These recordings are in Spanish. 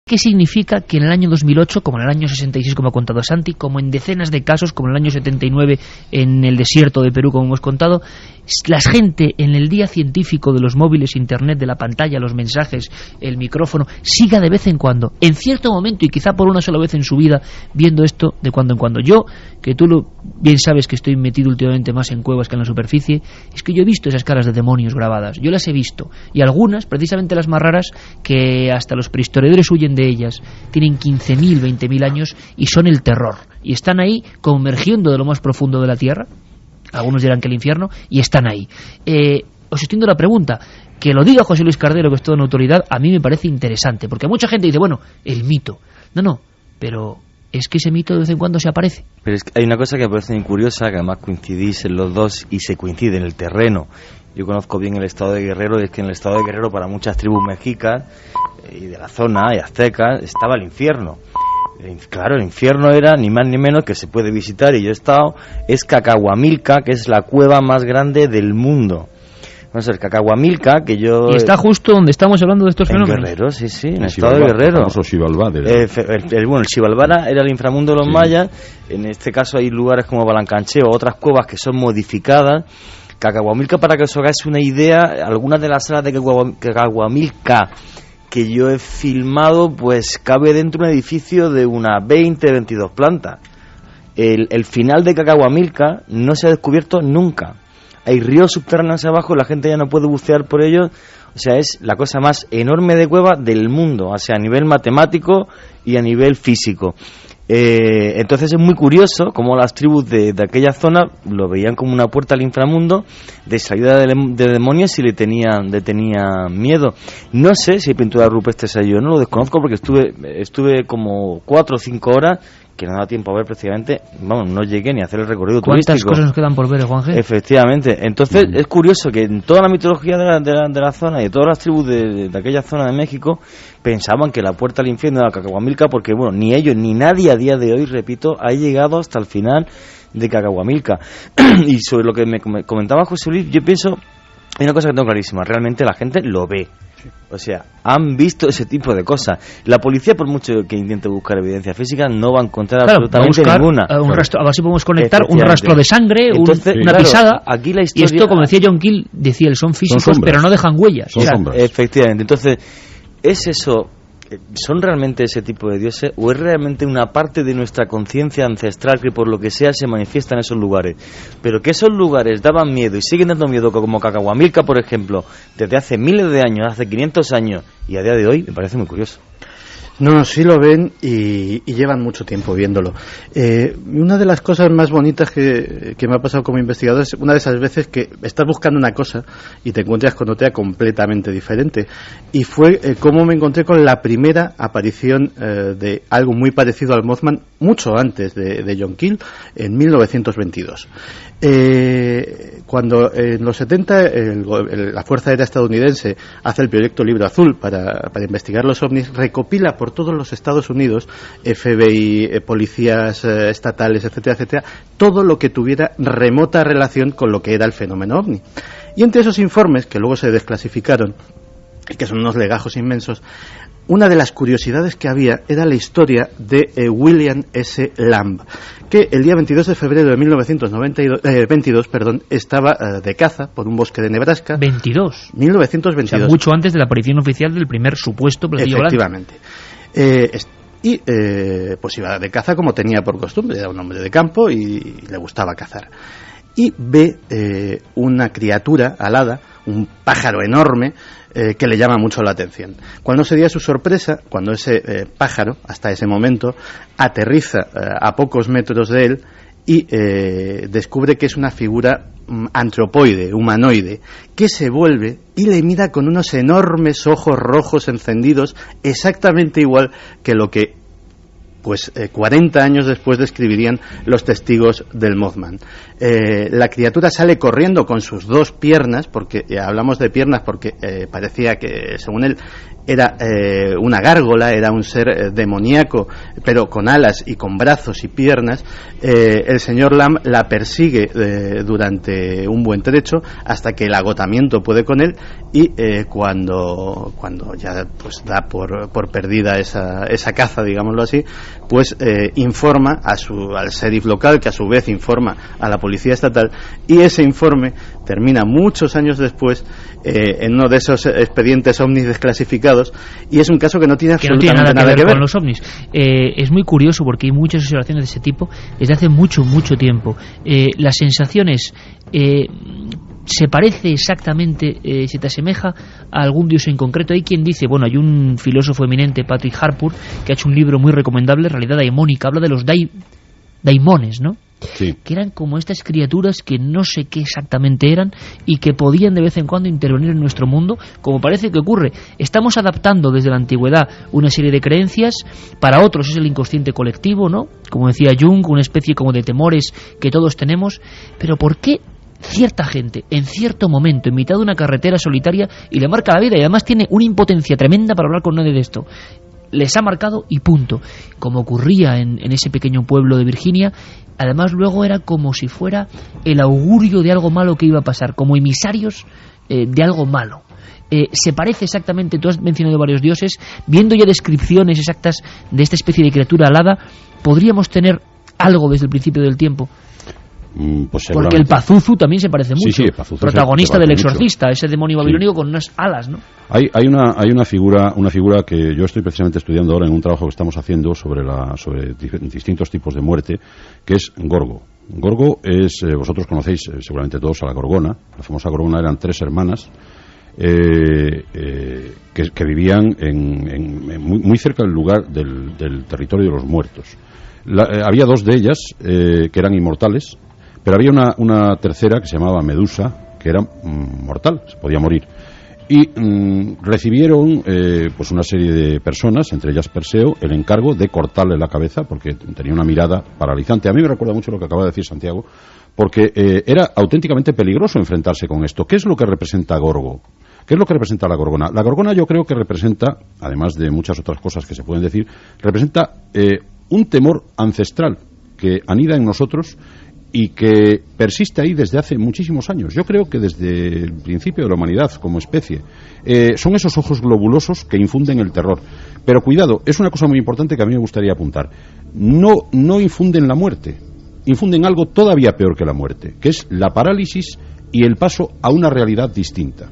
¿Qué significa que en el año 2008, como en el año 66, como ha contado Santi, como en decenas de casos, como en el año 79 en el desierto de Perú, como hemos contado, la gente en el día científico de los móviles, internet, de la pantalla, los mensajes, el micrófono, siga de vez en cuando, en cierto momento y quizá por una sola vez en su vida, viendo esto de cuando en cuando? Yo, que tú bien sabes que estoy metido últimamente más en cuevas que en la superficie, es que yo he visto esas caras de demonios grabadas, yo las he visto, y algunas, precisamente las más raras, que hasta los prehistoriadores huyen de ellas, tienen 15.000, 20.000 años y son el terror, y están ahí convergiendo de lo más profundo de la tierra, algunos dirán que el infierno, y están ahí. Os extiendo la pregunta, que lo diga José Luis Cardero, que es toda una autoridad, a mí me parece interesante, porque mucha gente dice, bueno, el mito, no, pero es que ese mito de vez en cuando se aparece. Pero es que hay una cosa que me parece muy curiosa, que además coincidís en los dos y se coincide en el terreno. Yo conozco bien el estado de Guerrero, y es que en el estado de Guerrero, para muchas tribus mexicas y de la zona y aztecas, estaba el infierno. Claro, el infierno era ni más ni menos, que se puede visitar, y yo he estado, es Cacahuamilca, que es la cueva más grande del mundo. No sé, el Cacahuamilca, que yo... Y está justo donde estamos hablando de estos fenómenos. En Guerrero, sí, en el estado de Guerrero. El Xibalbá era el inframundo de los mayas. En este caso hay lugares como Balancancheo, otras cuevas que son modificadas. Cacahuamilca, para que os hagáis una idea, algunas de las salas de Cacahuamilca que yo he filmado, pues cabe dentro de un edificio de unas 20, 22 plantas. El final de Cacahuamilca no se ha descubierto nunca. Hay ríos subterráneos abajo, la gente ya no puede bucear por ellos. O sea, es la cosa más enorme de cueva del mundo, o sea, a nivel matemático y a nivel físico. Entonces es muy curioso cómo las tribus de aquella zona lo veían como una puerta al inframundo, de salida de demonios, y le tenían miedo. No sé si hay pintura rupestres allí, yo no lo desconozco, porque estuve como 4 o 5 horas que no da tiempo a ver prácticamente, vamos, no llegué ni a hacer el recorrido turístico. ¿Cuántas cosas nos quedan por ver, Juan G? Efectivamente. Entonces es curioso que en toda la mitología de la zona y de todas las tribus de aquella zona de México pensaban que la puerta al infierno era Cacahuamilca, porque bueno, ni ellos ni nadie a día de hoy, repito, ha llegado hasta el final de Cacahuamilca. Y sobre lo que me comentaba José Luis, yo pienso, hay una cosa que tengo clarísima, realmente la gente lo ve. O sea, han visto ese tipo de cosas. La policía, por mucho que intente buscar evidencia física, no va a encontrar absolutamente ninguna. Un rastro, a ver si podemos conectar un rastro de sangre, entonces, una pisada. Aquí la historia, y esto, como decía John Keel, decía él, son físicos, pero no dejan huellas. Efectivamente. Entonces, ¿es eso? ¿Son realmente ese tipo de dioses, o es realmente una parte de nuestra conciencia ancestral que por lo que sea se manifiesta en esos lugares? Pero que esos lugares daban miedo y siguen dando miedo, como Cacahuamilca, por ejemplo, desde hace miles de años, hace 500 años, y a día de hoy, me parece muy curioso. No, sí lo ven y llevan mucho tiempo viéndolo. Una de las cosas más bonitas que me ha pasado como investigador es una de esas veces que estás buscando una cosa y te encuentras con otra completamente diferente. Y fue como me encontré con la primera aparición de algo muy parecido al Mothman, mucho antes de John Keel, en 1922. Cuando en los 70 la Fuerza Aérea estadounidense hace el proyecto Libro Azul para investigar los ovnis, recopila por todos los Estados Unidos, FBI, policías estatales, etcétera, etcétera, todo lo que tuviera remota relación con lo que era el fenómeno ovni. Y entre esos informes, que luego se desclasificaron, y que son unos legajos inmensos, una de las curiosidades que había era la historia de William S. Lamb, que el día 22 de febrero de 1922 estaba de caza por un bosque de Nebraska. 1922. O sea, mucho antes de la aparición oficial del primer supuesto platillo blanco. Efectivamente. Pues iba de caza como tenía por costumbre, era un hombre de campo y le gustaba cazar. Y ve una criatura alada, un pájaro enorme, que le llama mucho la atención. ¿Cuál no sería su sorpresa cuando ese pájaro, hasta ese momento, aterriza a pocos metros de él y descubre que es una figura antropoide, humanoide, que se vuelve y le mira con unos enormes ojos rojos encendidos, exactamente igual que lo que 40 años después describirían los testigos del Mothman. La criatura sale corriendo con sus 2 piernas, porque hablamos de piernas porque parecía que, según él, era una gárgola, era un ser demoníaco, pero con alas y con brazos y piernas, el señor Lamb la persigue durante un buen trecho hasta que el agotamiento puede con él, y cuando ya pues da por perdida esa caza, digámoslo así, pues informa al sheriff local, que a su vez informa a la policía estatal, y ese informe termina muchos años después en uno de esos expedientes ovnis desclasificados, y es un caso que no tiene absolutamente nada que ver con los ovnis. Es muy curioso porque hay muchas observaciones de ese tipo desde hace mucho tiempo. Las sensaciones se parece exactamente, se te asemeja a algún dios en concreto. Hay quien dice, bueno, hay un filósofo eminente, Patrick Harpur, que ha hecho un libro muy recomendable, Realidad Daimónica, habla de los daimones, ¿no? Sí. Que eran como estas criaturas que no sé qué exactamente eran y que podían de vez en cuando intervenir en nuestro mundo, como parece que ocurre. Estamos adaptando desde la antigüedad una serie de creencias, para otros es el inconsciente colectivo, ¿no? Como decía Jung, una especie como de temores que todos tenemos, pero ¿por qué cierta gente, en cierto momento, en mitad de una carretera solitaria, y le marca la vida, y además tiene una impotencia tremenda para hablar con nadie de esto, les ha marcado y punto? Como ocurría en ese pequeño pueblo de Virginia. Además luego era como si fuera el augurio de algo malo que iba a pasar, como emisarios de algo malo. Se parece exactamente, tú has mencionado varios dioses, viendo ya descripciones exactas de esta especie de criatura alada, ¿podríamos tener algo desde el principio del tiempo? Pues porque el Pazuzu también se parece mucho, sí, Pazuzu protagonista del Exorcista, ese demonio babilónico con unas alas, ¿no? Hay una figura que yo estoy precisamente estudiando ahora en un trabajo que estamos haciendo sobre distintos tipos de muerte, que es Gorgo. Gorgo es, vosotros conocéis seguramente todos a la Gorgona. La famosa Gorgona eran 3 hermanas que vivían muy cerca del lugar del territorio de los muertos. Había 2 de ellas que eran inmortales, pero había una tercera que se llamaba Medusa, que era mortal, se podía morir. Y recibieron pues una serie de personas, entre ellas Perseo, el encargo de cortarle la cabeza, porque tenía una mirada paralizante. A mí me recuerda mucho lo que acaba de decir Santiago, porque era auténticamente peligroso enfrentarse con esto. ¿Qué es lo que representa Gorgo? ¿Qué es lo que representa la Gorgona? La Gorgona yo creo que representa, además de muchas otras cosas que se pueden decir, representa un temor ancestral que anida en nosotros y que persiste ahí desde hace muchísimos años. Yo creo que desde el principio de la humanidad como especie. Son esos ojos globulosos que infunden el terror. Pero cuidado, es una cosa muy importante que a mí me gustaría apuntar. No infunden la muerte, infunden algo todavía peor que la muerte, que es la parálisis y el paso a una realidad distinta.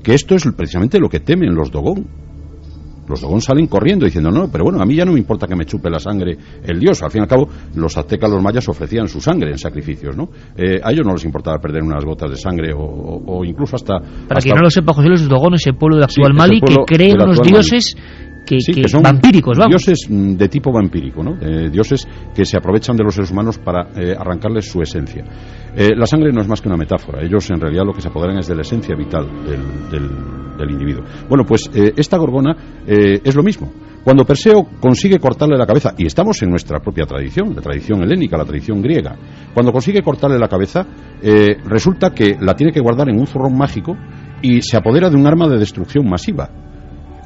Que esto es precisamente lo que temen los Dogón. Los Dogón salen corriendo diciendo, no, pero bueno, a mí ya no me importa que me chupe la sangre el dios. Al fin y al cabo, los aztecas, los mayas ofrecían su sangre en sacrificios, ¿no? A ellos no les importaba perder unas gotas de sangre o incluso hasta... Para quien no lo sepa, José, los Dogón es el pueblo de actual Mali que cree en unos dioses... Que son vampíricos, vamos. Dioses de tipo vampírico, ¿no? Dioses que se aprovechan de los seres humanos para arrancarles su esencia. La sangre no es más que una metáfora. Ellos en realidad lo que se apoderan es de la esencia vital del individuo. Bueno, pues esta Gorgona es lo mismo. Cuando Perseo consigue cortarle la cabeza, y estamos en nuestra propia tradición, la tradición helénica, la tradición griega, cuando consigue cortarle la cabeza, resulta que la tiene que guardar en un zurrón mágico y se apodera de un arma de destrucción masiva.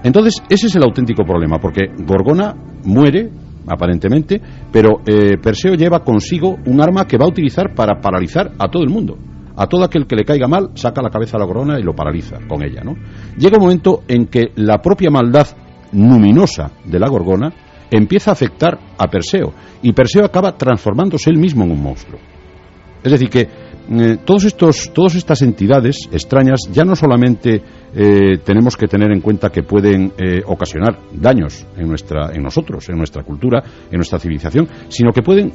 Entonces, ese es el auténtico problema, porque Gorgona muere, aparentemente, pero Perseo lleva consigo un arma que va a utilizar para paralizar a todo el mundo. A todo aquel que le caiga mal, saca la cabeza a la Gorgona y lo paraliza con ella, ¿no? Llega un momento en que la propia maldad luminosa de la Gorgona empieza a afectar a Perseo, y Perseo acaba transformándose él mismo en un monstruo. Es decir, que todas estas entidades extrañas ya no solamente tenemos que tener en cuenta que pueden ocasionar daños en nosotros, en nuestra cultura, en nuestra civilización, sino que pueden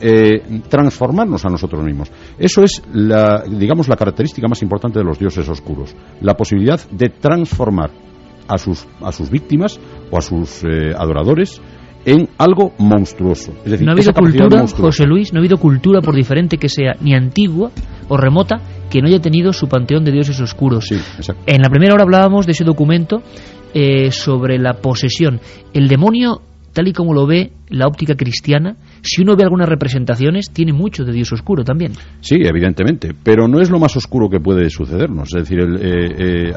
transformarnos a nosotros mismos. Eso es la característica más importante de los dioses oscuros, la posibilidad de transformar a sus víctimas o a sus adoradores en algo monstruoso. Es decir, no ha habido cultura, José Luis, no ha habido cultura, por diferente que sea, ni antigua o remota, que no haya tenido su panteón de dioses oscuros. Sí, exacto. En la primera hora hablábamos de ese documento sobre la posesión. El demonio tal y como lo ve la óptica cristiana, si uno ve algunas representaciones, tiene mucho de Dios oscuro también. Sí, evidentemente, pero no es lo más oscuro que puede sucedernos. Es decir,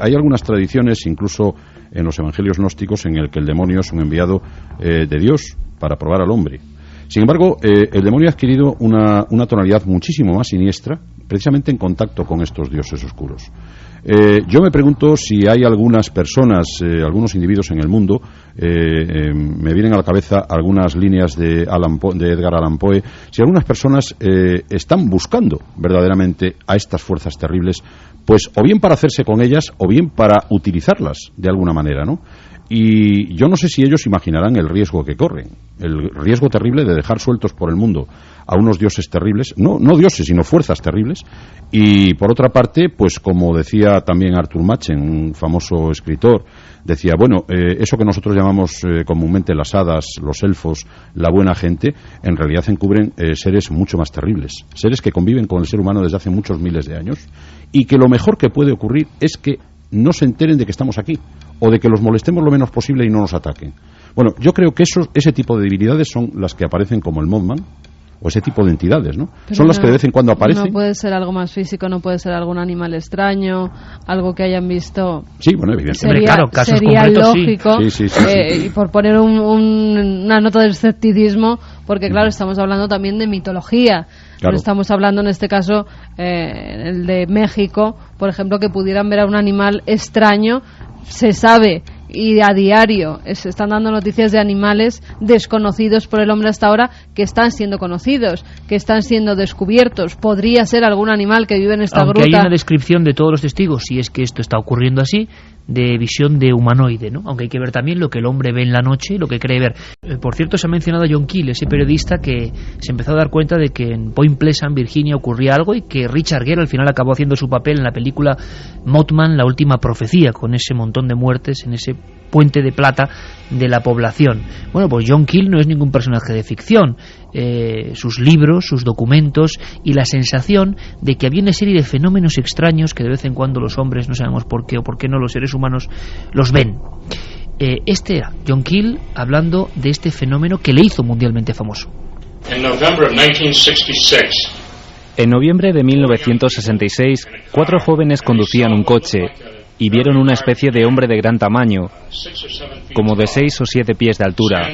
hay algunas tradiciones, incluso en los evangelios gnósticos, en el que el demonio es un enviado de Dios para probar al hombre. Sin embargo, el demonio ha adquirido una tonalidad muchísimo más siniestra, precisamente en contacto con estos dioses oscuros. Yo me pregunto si hay algunas personas, algunos individuos en el mundo, me vienen a la cabeza algunas líneas de Edgar Allan Poe, si algunas personas están buscando verdaderamente a estas fuerzas terribles, pues o bien para hacerse con ellas o bien para utilizarlas de alguna manera, ¿no? Y yo no sé si ellos imaginarán el riesgo que corren, el riesgo terrible de dejar sueltos por el mundo a unos dioses terribles, no dioses, sino fuerzas terribles. Y por otra parte, pues como decía también Arthur Machen, un famoso escritor, decía, bueno, eso que nosotros llamamos comúnmente las hadas, los elfos, la buena gente, en realidad encubren seres mucho más terribles, seres que conviven con el ser humano desde hace muchos miles de años, y que lo mejor que puede ocurrir es que no se enteren de que estamos aquí, o de que los molestemos lo menos posible y no nos ataquen. Bueno, yo creo que ese tipo de debilidades son las que aparecen como el Mothman, o ese tipo de entidades, ¿no? Pero son las que de vez en cuando aparecen. No puede ser algo más físico, no puede ser algún animal extraño, algo que hayan visto. Sí, bueno, evidentemente. Sería lógico, sí. Y por poner una nota de escepticismo, porque claro, estamos hablando también de mitología. Claro. Estamos hablando en este caso, el de México, por ejemplo, que pudieran ver a un animal extraño. Se sabe, y a diario se están dando noticias de animales desconocidos por el hombre hasta ahora, que están siendo conocidos, que están siendo descubiertos. Podría ser algún animal que vive en esta gruta. Aunque hay una descripción de todos los testigos, si es que esto está ocurriendo así, de visión de humanoide, ¿no? Aunque hay que ver también lo que el hombre ve en la noche y lo que cree ver. Por cierto, se ha mencionado a John Keel, ese periodista que se empezó a dar cuenta de que en Point Pleasant, Virginia, ocurría algo, y que Richard Gere al final acabó haciendo su papel en la película Mothman, la última profecía, con ese montón de muertes en ese puente de plata de la población. Bueno, pues John Keel no es ningún personaje de ficción. Sus libros, sus documentos y la sensación de que había una serie de fenómenos extraños que de vez en cuando los hombres, no sabemos por qué o por qué no, los seres humanos los ven. Este era John Keel hablando de este fenómeno que le hizo mundialmente famoso. En noviembre de 1966, 4 jóvenes conducían un coche y vieron una especie de hombre de gran tamaño, como de 6 o 7 pies de altura,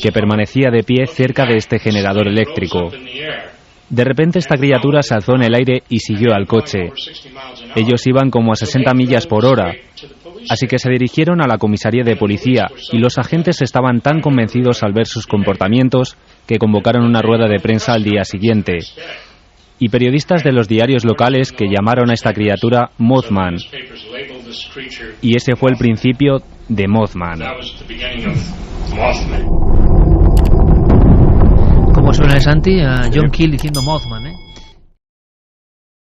que permanecía de pie cerca de este generador eléctrico. De repente esta criatura se alzó en el aire y siguió al coche. Ellos iban como a 60 millas por hora, así que se dirigieron a la comisaría de policía, y los agentes estaban tan convencidos al ver sus comportamientos que convocaron una rueda de prensa al día siguiente. Y periodistas de los diarios locales que llamaron a esta criatura Mothman. Y ese fue el principio de Mothman. ¿Cómo suena, Santi? A John Keel diciendo Mothman,